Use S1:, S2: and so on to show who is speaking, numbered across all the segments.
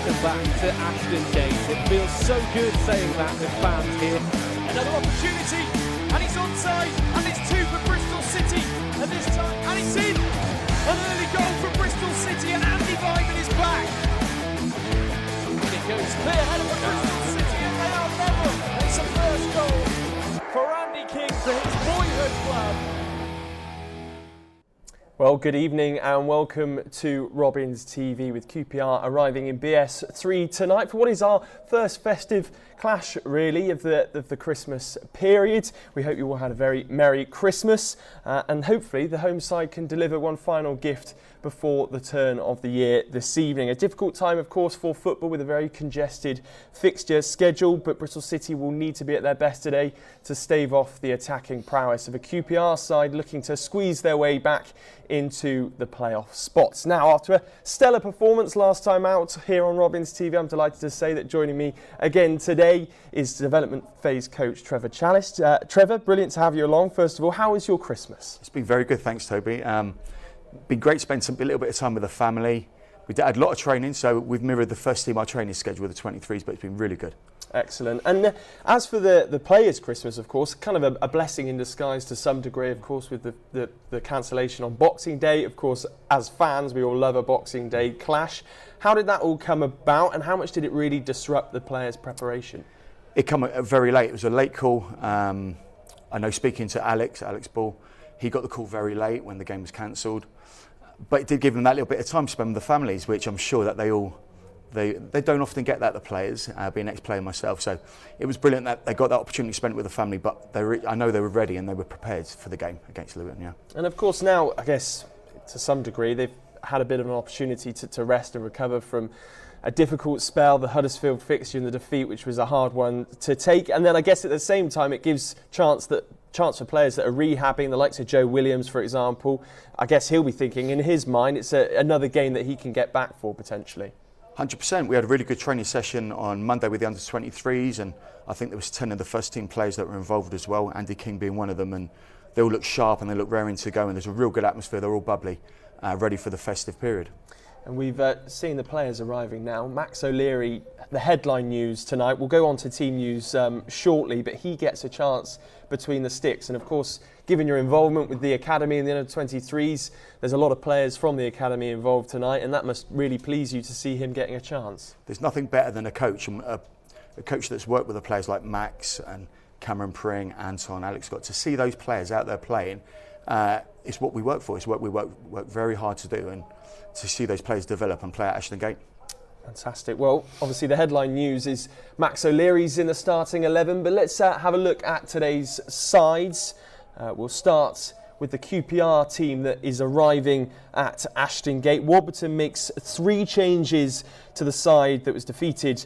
S1: welcome back to Ashton Gate. It feels so good saying that with fans here.
S2: Another opportunity, and he's onside, and it's two for Bristol City, and this time, and it's in! An early goal for Bristol City, and Andy Vyman is back!
S1: And it goes
S2: Clear header for Bristol City, and they are level! It's a first goal for Andy King for his boyhood club.
S3: Well, good evening and welcome to Robins TV with QPR arriving in BS3 tonight for what is our first festive clash, really, of the Christmas period. We hope you all had a very Merry Christmas and hopefully the home side can deliver one final gift before the turn of the year this evening. A difficult time, of course, for football with a very congested fixture schedule, but Bristol City will need to be at their best today to stave off the attacking prowess of a QPR side looking to squeeze their way back into the playoff spots. Now, after a stellar performance last time out here on Robins TV, I'm delighted to say that joining me again today is development phase coach Trevor Chalice. Trevor, brilliant to have you along. First of all, how was your Christmas?
S4: It's been very good, thanks Toby. Been great to spend a little bit of time with the family. We had a lot of training, so we've mirrored the first team our training schedule with the 23s, but it's been really good.
S3: Excellent. And as for the players' Christmas, of course, kind of a blessing in disguise to some degree, of course, with the cancellation on Boxing Day. Of course, as fans, we all love a Boxing Day clash. How did that all come about, and how much did it really disrupt the players' preparation?
S4: It came very late. It was a late call. I know, speaking to Alex Ball, he got the call very late when the game was cancelled. But it did give them that little bit of time to spend with the families, which I'm sure that they don't often get that, the players, being an ex-player myself. So it was brilliant that they got that opportunity to spend it with the family, but I know they were ready and they were prepared for the game against Luton, yeah.
S3: And of course now, I guess, to some degree, they've had a bit of an opportunity to rest and recover from a difficult spell, the Huddersfield fixture and the defeat, which was a hard one to take. And then I guess at the same time, it gives chance for players that are rehabbing, the likes of Joe Williams, for example. I guess he'll be thinking in his mind it's another game that he can get back for potentially.
S4: 100%. We had a really good training session on Monday with the under-23s, and I think there was 10 of the first team players that were involved as well, Andy King being one of them, and they all look sharp and they look raring to go, and there's a real good atmosphere. They're all bubbly, ready for the festive period.
S3: And we've seen the players arriving now. Max O'Leary, the headline news tonight. We'll go on to team news shortly, but he gets a chance between the sticks. And of course, given your involvement with the academy and the under-23s, there's a lot of players from the academy involved tonight, and that must really please you to see him getting a chance.
S4: There's nothing better than a coach, a coach that's worked with the players like Max and Cameron Pring, Anton, Alex Scott. To see those players out there playing, it's what we work for. It's what we work very hard to do, and to see those players develop and play at Ashton Gate.
S3: Fantastic. Well, obviously the headline news is Max O'Leary's in the starting 11, but let's have a look at today's sides. We'll start with the QPR team that is arriving at Ashton Gate. Warburton makes 3 changes to the side that was defeated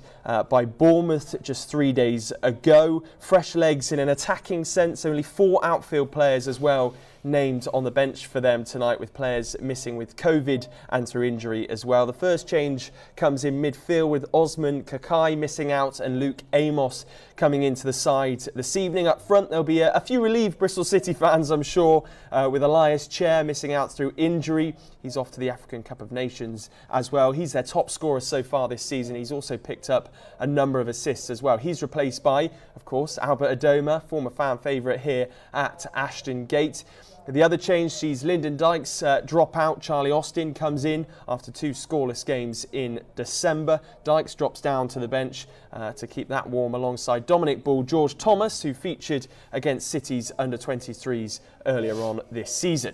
S3: by Bournemouth just 3 days ago. Fresh legs in an attacking sense, only 4 outfield players as well named on the bench for them tonight, with players missing with COVID and through injury as well. The first change comes in midfield with Osman Kakai missing out and Luke Amos coming into the side this evening. Up front there'll be a few relieved Bristol City fans, I'm sure, with Elias Chair missing out through injury. He's off to the African Cup of Nations as well. He's their top scorer so far this season. He's also picked up a number of assists as well. He's replaced by, of course, Albert Adoma, former fan favourite here at Ashton Gate. The other change sees Lyndon Dykes drop out. Charlie Austin comes in after 2 scoreless games in December. Dykes drops down to the bench to keep that warm alongside Dominic Ball, George Thomas, who featured against City's under-23s earlier on this season.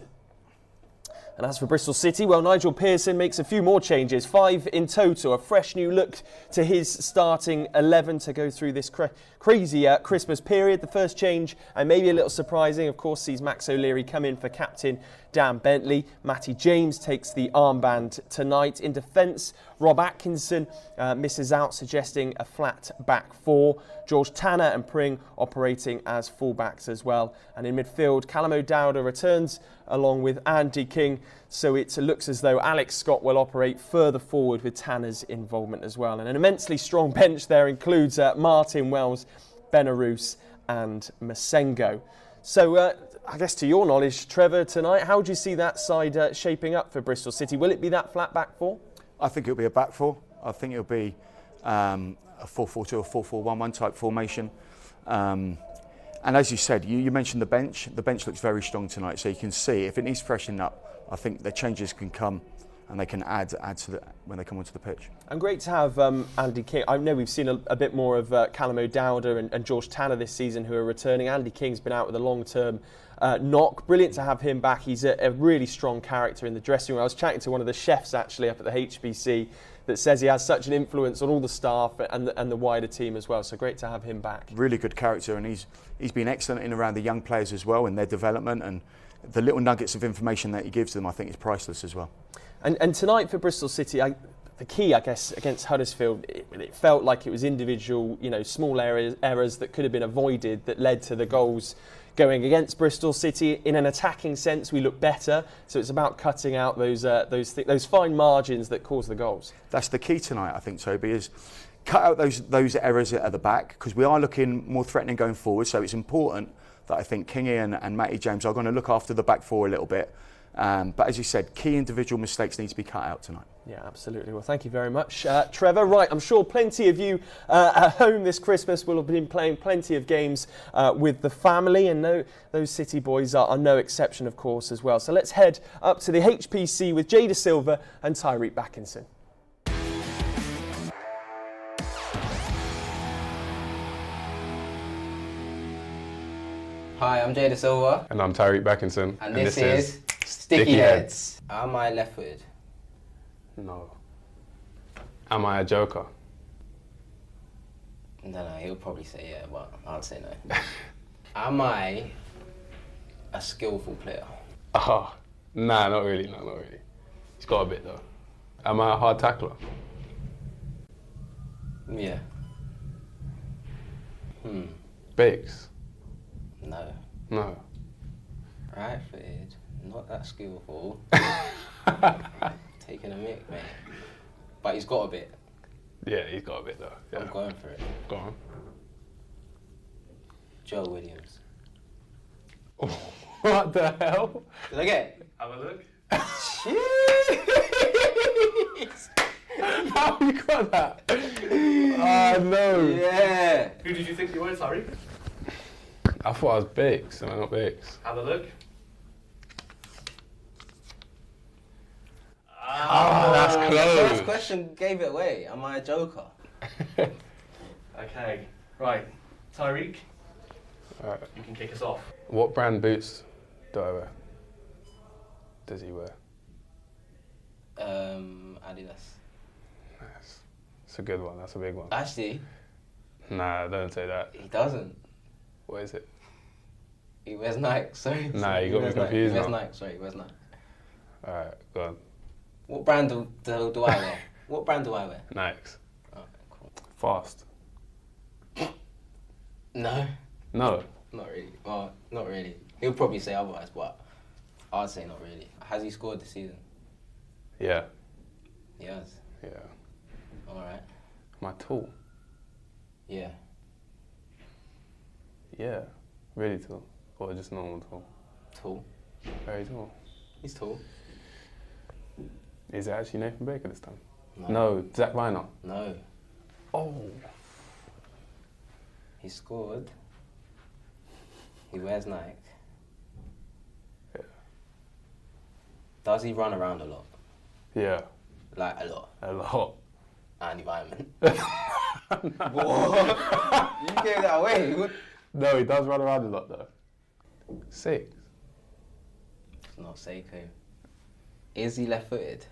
S3: And as for Bristol City, well, Nigel Pearson makes a few more changes, 5 in total, a fresh new look to his starting 11 to go through this crazy Christmas period. The first change, and maybe a little surprising, of course, sees Max O'Leary come in for captain Dan Bentley. Matty James takes the armband tonight. In defence, Rob Atkinson misses out, suggesting a flat back 4. George Tanner and Pring operating as fullbacks as well. And in midfield, Callum O'Dowda returns along with Andy King. So it looks as though Alex Scott will operate further forward with Tanner's involvement as well. And an immensely strong bench there includes Martin Wells, Benarous and Masengo. So I guess to your knowledge, Trevor, tonight, how do you see that side shaping up for Bristol City? Will it be that flat back 4?
S4: I think it'll be a back 4. I think it'll be a 4-4-2 or 4-4-1-1 type formation. And as you said, you mentioned the bench. The bench looks very strong tonight, so you can see if it needs freshening up, I think the changes can come and they can add to when they come onto the pitch.
S3: And great to have Andy King. I know we've seen a bit more of Callum O'Dowda and George Tanner this season who are returning. Andy King's been out with a long-term knock. Brilliant to have him back. He's a really strong character in the dressing room. I was chatting to one of the chefs actually up at the HBC that says he has such an influence on all the staff and the wider team as well. So great to have him back. Really
S4: good character, and he's been excellent in around the young players as well in their development, and the little nuggets of information that he gives them I think is priceless as well.
S3: And tonight for Bristol City, the key, I guess, against Huddersfield, it felt like it was individual, small errors that could have been avoided that led to the goals going against Bristol City. In an attacking sense, we look better. So it's about cutting out those fine margins that cause the goals.
S4: That's the key tonight, I think, Toby, is cut out those errors at the back, because we are looking more threatening going forward. So it's important that I think Kingy and Matty James are going to look after the back four a little bit. But as you said, key individual mistakes need to be cut out tonight.
S3: Yeah, absolutely. Well, thank you very much, Trevor. Right, I'm sure plenty of you at home this Christmas will have been playing plenty of games with the family, and those City boys are no exception, of course, as well. So let's head up to the HPC with Jada Silva and Tyreek Backinson.
S5: Hi, I'm Jada Silva.
S6: And I'm Tyreek Backinson.
S5: And this is Sticky Heads. Am I left-footed?
S6: No. Am I a joker?
S5: No, he'll probably say yeah, but I'll say no. Am I a skillful player?
S6: Oh, nah, not really, no, not really. He's got a bit though. Am I a hard tackler?
S5: Yeah.
S6: Bakes?
S5: No.
S6: No.
S5: Right-footed, not that skillful. Taking a mick, mate. But he's got a bit.
S6: Yeah, he's got a bit though. Yeah.
S5: I'm going for it.
S6: Go on.
S5: Joe Williams.
S6: What the hell?
S5: Did I get it?
S6: Have a look.
S5: Jeez!
S6: How you got that? Oh no.
S5: Yeah.
S1: Who did you think you were, Tyreek?
S6: I thought I was Bakes, am I not Bakes?
S1: Have a look.
S6: Oh, that's
S5: The
S6: close.
S5: first question gave it away. Am I a joker?
S1: Okay, right. Tyreek,
S6: Alright.
S1: you can kick us off.
S6: What brand boots do I wear? Does he wear?
S5: Adidas.
S6: Nice. It's a good one, that's a big one.
S5: Actually,
S6: Nah, don't say that.
S5: he doesn't.
S6: What is it?
S5: He wears Nike, sorry.
S6: Nah, you got me
S5: wears Nike.
S6: confused
S5: He wears
S6: now.
S5: Nike, sorry, he wears Nike.
S6: Alright, go on.
S5: What brand do I wear? What brand do I wear?
S6: Nikes.
S5: Okay, cool.
S6: Fast.
S5: No,
S6: No.
S5: not really. Well, not really. He'll probably say otherwise, but I'd say not really. Has he scored this season?
S6: Yeah.
S5: He has.
S6: Yeah.
S5: Alright.
S6: Am I tall?
S5: Yeah.
S6: Yeah. Really tall. Or just normal tall?
S5: Tall.
S6: Very tall.
S5: He's tall.
S6: Is it actually Nathan Baker this time?
S5: No.
S6: No, Zach Viner.
S5: No.
S6: Oh.
S5: He scored. He wears Nike.
S6: Yeah.
S5: Does he run around a lot?
S6: Yeah.
S5: Like a lot.
S6: A lot.
S5: And environment. What? You gave that away.
S6: No, he does run around a lot though. 6.
S5: It's not Seiko. Is he left-footed?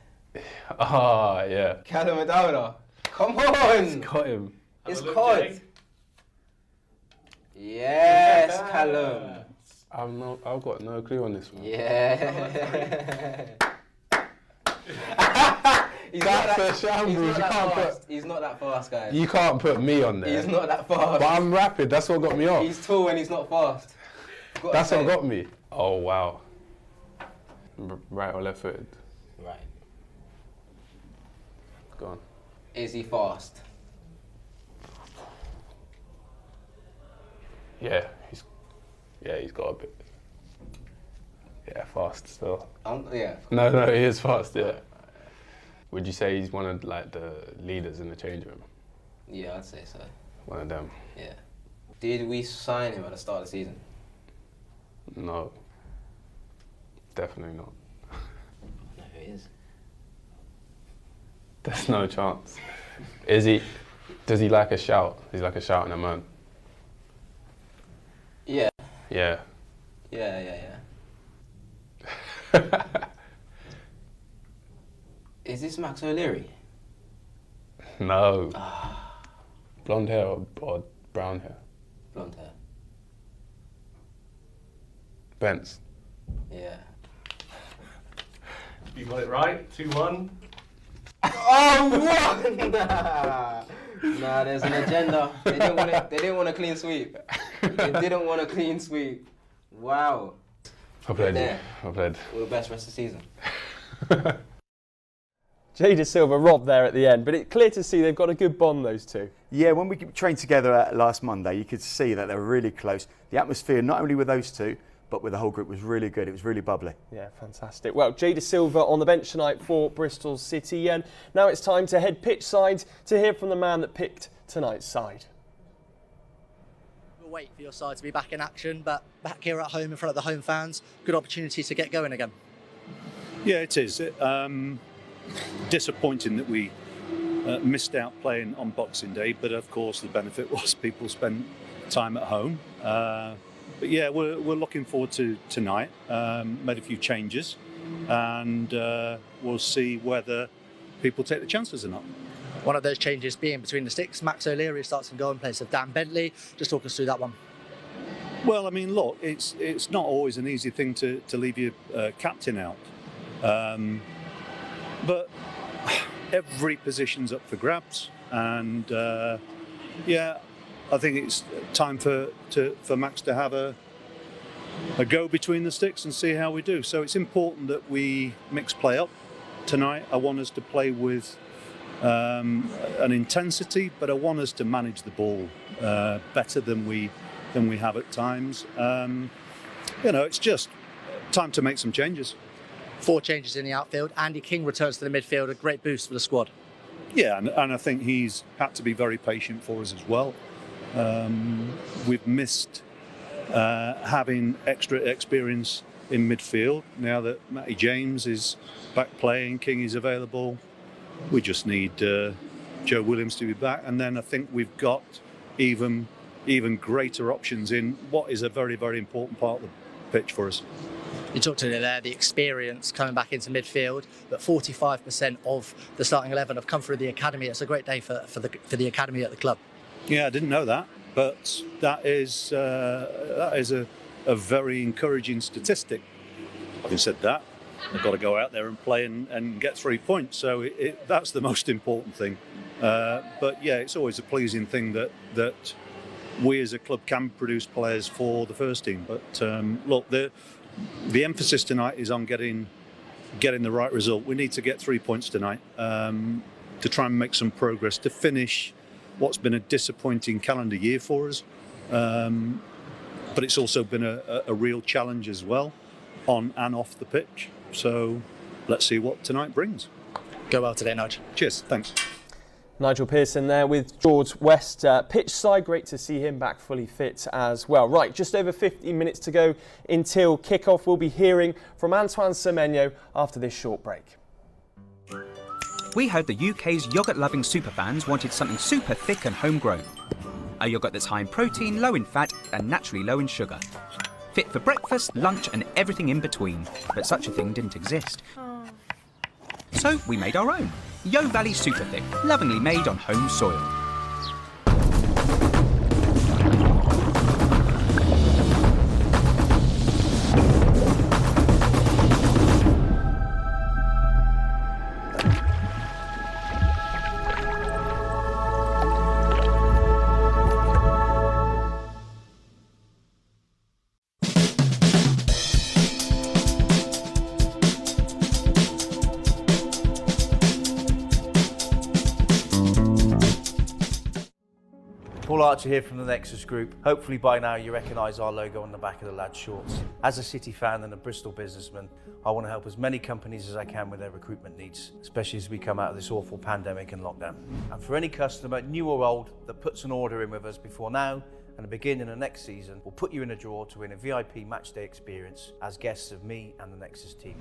S6: Ah, yeah.
S5: Callum O'Dowda. Come on!
S6: Got him.
S5: It's
S1: Have a look,
S5: cod.
S1: Jay.
S5: Yes, Callum.
S6: I've got no clue on this one.
S5: Yeah. He's
S6: That's
S5: not
S6: a shambles.
S5: He's not
S6: You
S5: that
S6: can't
S5: fast. He's not that fast, guys.
S6: You can't put me on there.
S5: He's not that fast.
S6: But I'm rapid. That's what got me off.
S5: He's tall and he's not fast. Gotta
S6: That's
S5: say
S6: what
S5: it.
S6: got me. Oh wow. Right or left footed?
S5: Right.
S6: Go on.
S5: Is he fast?
S6: Yeah, he's got a bit. Yeah, fast still.
S5: Yeah.
S6: No, he is fast. Yeah. Would you say he's one of like the leaders in the change room?
S5: Yeah, I'd say so.
S6: One of them?
S5: Yeah. Did we sign him at the start of the season?
S6: No. Definitely not.
S5: No, who is?
S6: There's no chance. Is he? Does he like a shout? He's like a shouting a man.
S5: Yeah.
S6: Yeah.
S5: Yeah. Is this Max O'Leary?
S6: No. Blonde hair or brown hair?
S5: Blonde hair.
S6: Bence.
S5: Yeah.
S7: You got it right. 2-1.
S5: Oh, what? Nah, there's an agenda. They didn't want a clean sweep. They didn't want a clean sweep. Wow.
S6: I played.
S5: There.
S6: I played.
S5: All the best rest of the season.
S3: Jada Silva robbed there at the end, but it's clear to see they've got a good bond, those two.
S4: Yeah, when we trained together last Monday, you could see that they were really close. The atmosphere, not only with those two, but with the whole group, was really good. It was really bubbly.
S3: Yeah, fantastic. Well, Jada Silva on the bench tonight for Bristol City, and now it's time to head pitch side to hear from the man that picked tonight's side.
S8: We'll wait for your side to be back in action, but back here at home in front of the home fans, good opportunity to get going again.
S9: Yeah, it is. Disappointing that we missed out playing on Boxing Day, but of course the benefit was people spent time at home. But yeah, we're looking forward to tonight. Made a few changes, and we'll see whether people take the chances or not.
S8: One of those changes being between the sticks, Max O'Leary starts in goal in place of Dan Bentley. Just talk us through that one.
S9: Well, I mean, look, it's not always an easy thing to leave your captain out. But every position's up for grabs, and yeah, I think it's time for Max to have a go between the sticks and see how we do. So it's important that we mix play up tonight. I want us to play with an intensity, but I want us to manage the ball better than we have at times. It's just time to make some changes.
S8: 4 changes in the outfield. Andy King returns to the midfield, a great boost for the squad.
S9: Yeah, and I think he's had to be very patient for us as well. We've missed having extra experience in midfield. Now that Matty James is back playing, King is available, we just need Joe Williams to be back, and then I think we've got even greater options in what is a very, very important part of the pitch for us.
S8: You talked to there, the experience coming back into midfield, but 45% of the starting 11 have come through the academy. It's a great day for the academy at the club.
S9: Yeah, I didn't know that, but that is a very encouraging statistic. Having said that, they've got to go out there and play and get 3 points, so that's the most important thing. But yeah, it's always a pleasing thing that we as a club can produce players for the first team. But look, the emphasis tonight is on getting the right result. We need to get 3 points tonight to try and make some progress, to finish what's been a disappointing calendar year for us. But it's also been a real challenge as well, on and off the pitch. So let's see what tonight brings.
S8: Go well today, Nigel.
S9: Cheers, thanks.
S3: Nigel Pearson there with George West pitch side. Great to see him back fully fit as well. Right, just over 15 minutes to go until kick-off. We'll be hearing from Antoine Semenyo after this short break.
S10: We heard the UK's yoghurt-loving superfans wanted something super thick and homegrown. A yoghurt that's high in protein, low in fat and naturally low in sugar. Fit for breakfast, lunch and everything in between. But such a thing didn't exist. So we made our own. Yo Valley Super Thick, lovingly made on home soil.
S11: Paul Archer here from the Nexus Group. Hopefully by now you recognise our logo on the back of the lads' shorts. As a City fan and a Bristol businessman, I want to help as many companies as I can with their recruitment needs, especially as we come out of this awful pandemic and lockdown. And for any customer, new or old, that puts an order in with us before now and the beginning of next season, we'll put you in a draw to win a VIP matchday experience as guests of me and the Nexus team.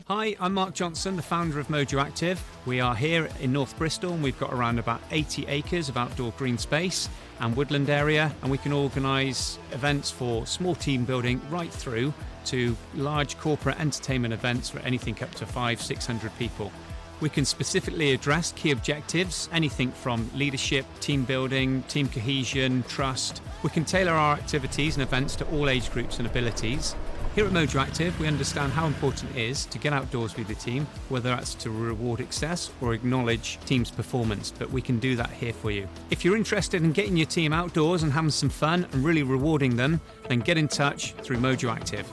S12: Hi, I'm Mark Johnson, the founder of Mojo Active. We are here in North Bristol and we've got around about 80 acres of outdoor green space and woodland area, and we can organise events for small team building right through to large corporate entertainment events for anything up to 500-600 people. We can specifically address key objectives, anything from leadership, team building, team cohesion, trust. We can tailor our activities and events to all age groups and abilities. Here at Mojo Active, we understand how important it is to get outdoors with the team, whether that's to reward success or acknowledge team's performance, but we can do that here for you. If you're interested in getting your team outdoors and having some fun and really rewarding them, then get in touch through Mojo Active.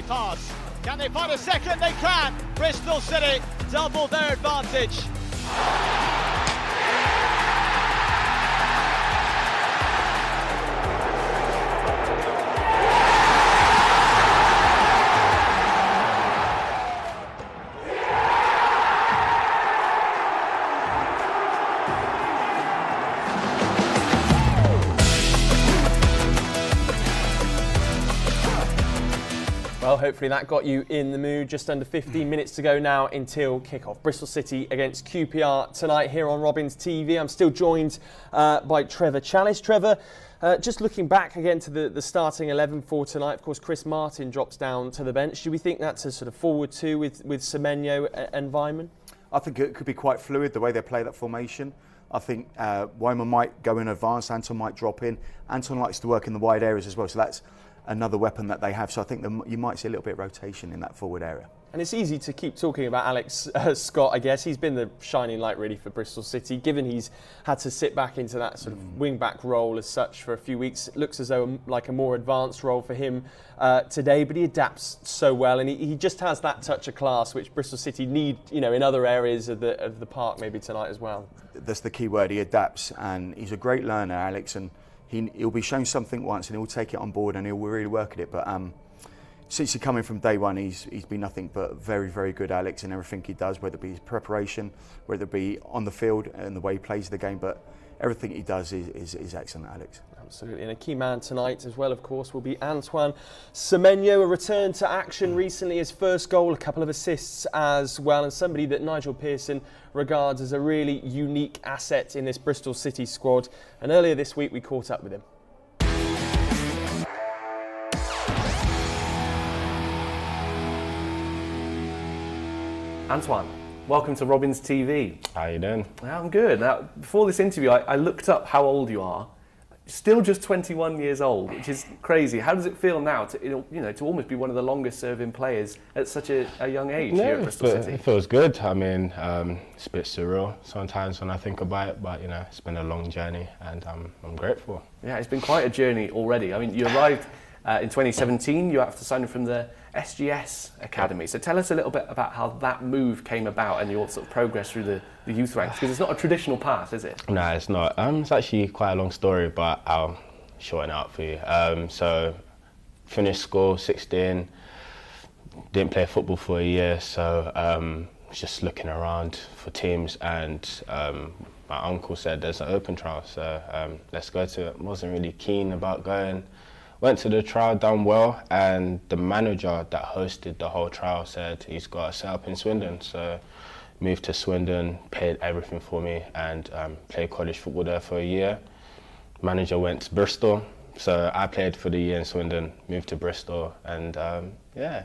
S2: Pass. Can they find a second? They can. Bristol City double their advantage.
S3: Well, hopefully that got you in the mood. Just under 15 minutes to go now until kick-off. Bristol City against QPR tonight here on Robins TV. I'm still joined by Trevor Challis. Trevor, just looking back again to the starting 11 for tonight, of course, Chris Martin drops down to the bench. Do we think that's a sort of forward two with Semenyo and Weimann?
S4: I think it could be quite fluid, the way they play that formation. I think Weimann might go in advance, Anton might drop in. Anton likes to work in the wide areas as well, so that's another weapon that they have. So I think you might see a little bit of rotation in that forward area.
S3: And it's easy to keep talking about Alex Scott, I guess. He's been the shining light really for Bristol City, given he's had to sit back into that sort of wing-back role as such for a few weeks. It looks as though like a more advanced role for him today, but he adapts so well, and he just has that touch of class which Bristol City need, you know, in other areas of the park maybe tonight as well. That's the key word, he adapts, and he's a great learner, Alex, and he'll be shown something once and he'll take it on board and he'll really work at it. But since he's coming from day one, he's been nothing but very, very good, Alex, in everything he does, whether it be his preparation, whether it be on the field and the way he plays the game. But everything he does is excellent, Alex. Absolutely. And a key man tonight as well, of course, will be Antoine Semenyo. A return to action recently, his first goal, a couple of assists as well, and somebody that Nigel Pearson regards as a really unique asset in this Bristol City squad. And earlier this week we caught up with him.
S13: Antoine, welcome to Robins TV.
S6: How you doing?
S13: I'm good. Now, before this interview, I looked up how old you are. Still just 21 years old, which is crazy. How does it feel now to almost be one of the longest serving players at such a young age here at Bristol City?
S6: It feels good. I mean, it's a bit surreal sometimes when I think about it, but you know, it's been a long journey and I'm grateful.
S13: Yeah, it's been quite a journey already. I mean, you arrived In 2017, you have to sign from the SGS Academy. So tell us a little bit about how that move came about and your sort of progress through the youth ranks, because it's not a traditional path, is it?
S6: No, it's not. It's actually quite a long story, but I'll shorten it out for you. So finished school, 16, didn't play football for a year, so was just looking around for teams, and my uncle said there's an open trial, so let's go to it. Wasn't really keen about going. Went to the trial, done well, and the manager that hosted the whole trial said he's got a set up in Swindon. So moved to Swindon, paid everything for me, and played college football there for a year. Manager went to Bristol, so I played for the year in Swindon, moved to Bristol, and yeah,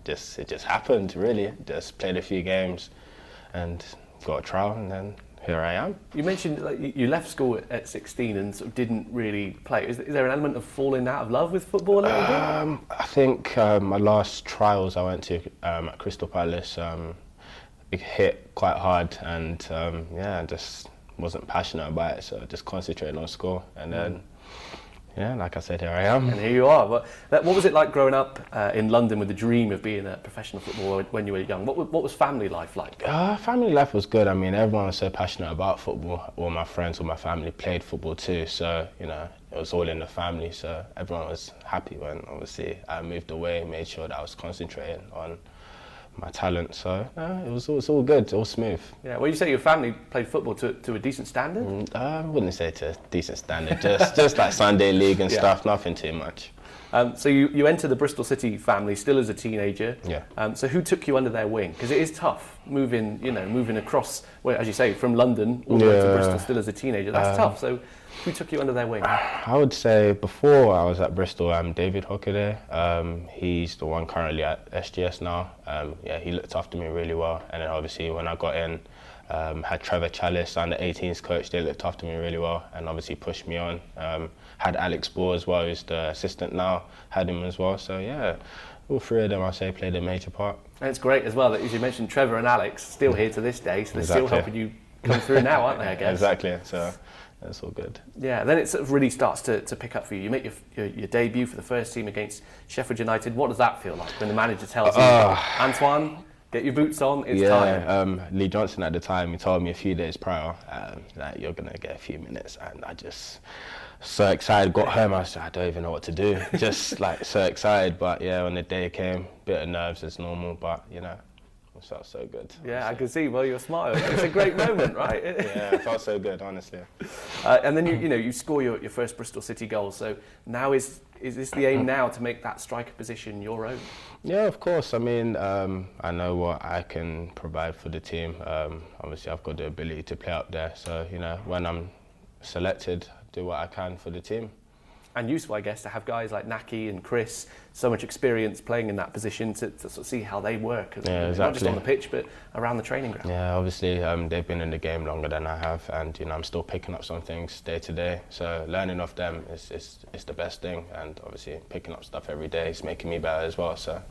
S6: it just happened really. Just played a few games and got a trial, and then here I am.
S13: You mentioned like, you left school at 16 and sort of didn't really play. Is there an element of falling out of love with football a little bit?
S6: I think my last trials I went to at Crystal Palace, it hit quite hard, and yeah, I just wasn't passionate about it, so I just concentrated on school, and then yeah, like I said, here I am.
S13: And here you are. What was it like growing up in London with the dream of being a professional footballer when you were young? What was family life like?
S6: Family life was good. I mean, everyone was so passionate about football. All my friends, all my family played football too. So, you know, it was all in the family. So everyone was happy when, obviously, I moved away, made sure that I was concentrating on my talent. So it was all good, all smooth.
S13: Yeah. Well, you say your family played football to a decent standard?
S6: I wouldn't say to a decent standard. just like Sunday league and stuff. Nothing too much.
S13: So you enter the Bristol City family still as a teenager.
S6: Yeah.
S13: So who took you under their wing? Because it is tough moving across, well, as you say, from London all the way to Bristol still as a teenager. That's tough. So who took you under their wing?
S6: I would say before I was at Bristol, David Hockaday. He's the one currently at SGS now. Yeah, he looked after me really well. And then obviously when I got in, had Trevor Chalice, under 18s coach. They looked after me really well and obviously pushed me on. Had Alex Ball as well, who's the assistant now, had him as well. So yeah, all three of them I say played a major part.
S13: And it's great as well that, as you mentioned, Trevor and Alex still here to this day, so they're still helping you come through now, aren't they, I guess?
S6: Exactly, so that's all good.
S13: Yeah, then it sort of really starts to pick up for you. You make your debut for the first team against Sheffield United. What does that feel like when the manager tells you, Antoine, get your boots on, it's time?
S6: Lee Johnson at the time, he told me a few days prior that you're going to get a few minutes, and I just so excited, got home, I said, I don't even know what to do. Just like so excited, but yeah, when the day came, bit of nerves as normal, but you know, it felt so good.
S13: Yeah, I can see, well, you're smiling. It's a great moment, right?
S6: Yeah, it felt so good, honestly.
S13: And then you score your first Bristol City goal, so now is this the aim now to make that striker position your own?
S6: Yeah, of course. I mean, I know what I can provide for the team. Obviously, I've got the ability to play up there, so you know, when I'm selected, do what I can for the team.
S13: And useful, I guess, to have guys like Naki and Chris, so much experience playing in that position to sort of see how they work,
S6: yeah, exactly.
S13: Not just on the pitch, but around the training ground.
S6: Yeah, obviously they've been in the game longer than I have, and you know, I'm still picking up some things day to day. So learning off them is the best thing, and obviously picking up stuff every day is making me better as well. So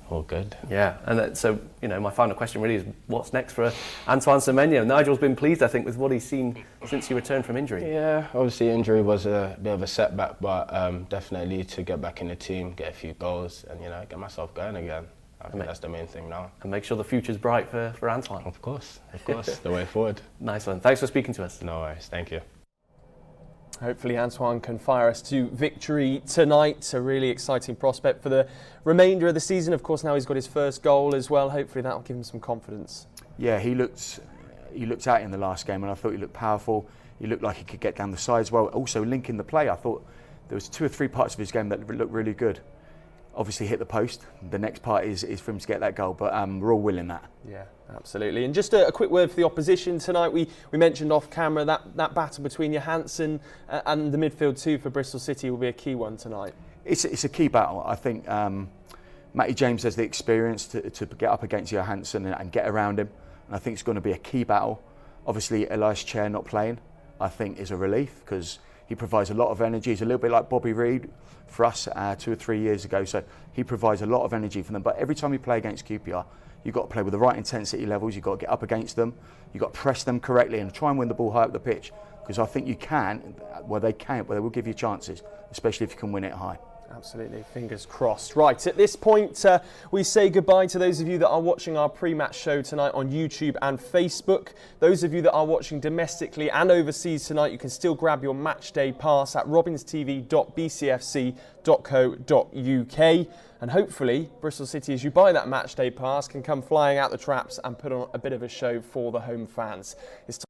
S6: all good.
S13: Yeah, and so you know, my final question really is, what's next for Antoine Semenyo? Nigel's been pleased, I think, with what he's seen since he returned from injury.
S6: Yeah, obviously injury was a bit of a setback, but definitely to get back in the team, get a few goals, and you know, get myself going again. I think that's the main thing now.
S13: And make sure the future's bright for Antoine.
S6: Of course, the way forward.
S13: Nice one. Thanks for speaking to us.
S6: No worries. Thank you.
S3: Hopefully Antoine can fire us to victory tonight. A really exciting prospect for the remainder of the season. Of course, now he's got his first goal as well. Hopefully that will give him some confidence.
S4: Yeah, he looked out in the last game, and I thought he looked powerful. He looked like he could get down the sides well. Also linking the play, I thought there was 2 or 3 parts of his game that looked really good. Obviously hit the post. The next part is for him to get that goal, but we're all willing that.
S3: Yeah, absolutely. And just a quick word for the opposition tonight. We mentioned off camera that battle between Johansson and the midfield too for Bristol City will be a key one tonight.
S4: It's a key battle. I think Matty James has the experience to get up against Johansson and get around him, and I think it's going to be a key battle. Obviously, Elias Chair not playing, I think, is a relief because he provides a lot of energy. He's a little bit like Bobby Reid for us 2 or 3 years ago, so he provides a lot of energy for them. But every time you play against QPR, you've got to play with the right intensity levels. You've got to get up against them. You've got to press them correctly and try and win the ball high up the pitch, because I think you can, where they can't, where they will give you chances, especially if you can win it high.
S3: Absolutely, fingers crossed. Right, at this point, we say goodbye to those of you that are watching our pre-match show tonight on YouTube and Facebook. Those of you that are watching domestically and overseas tonight, you can still grab your match day pass at robinstv.bcfc.co.uk. And hopefully, Bristol City, as you buy that match day pass, can come flying out the traps and put on a bit of a show for the home fans. It's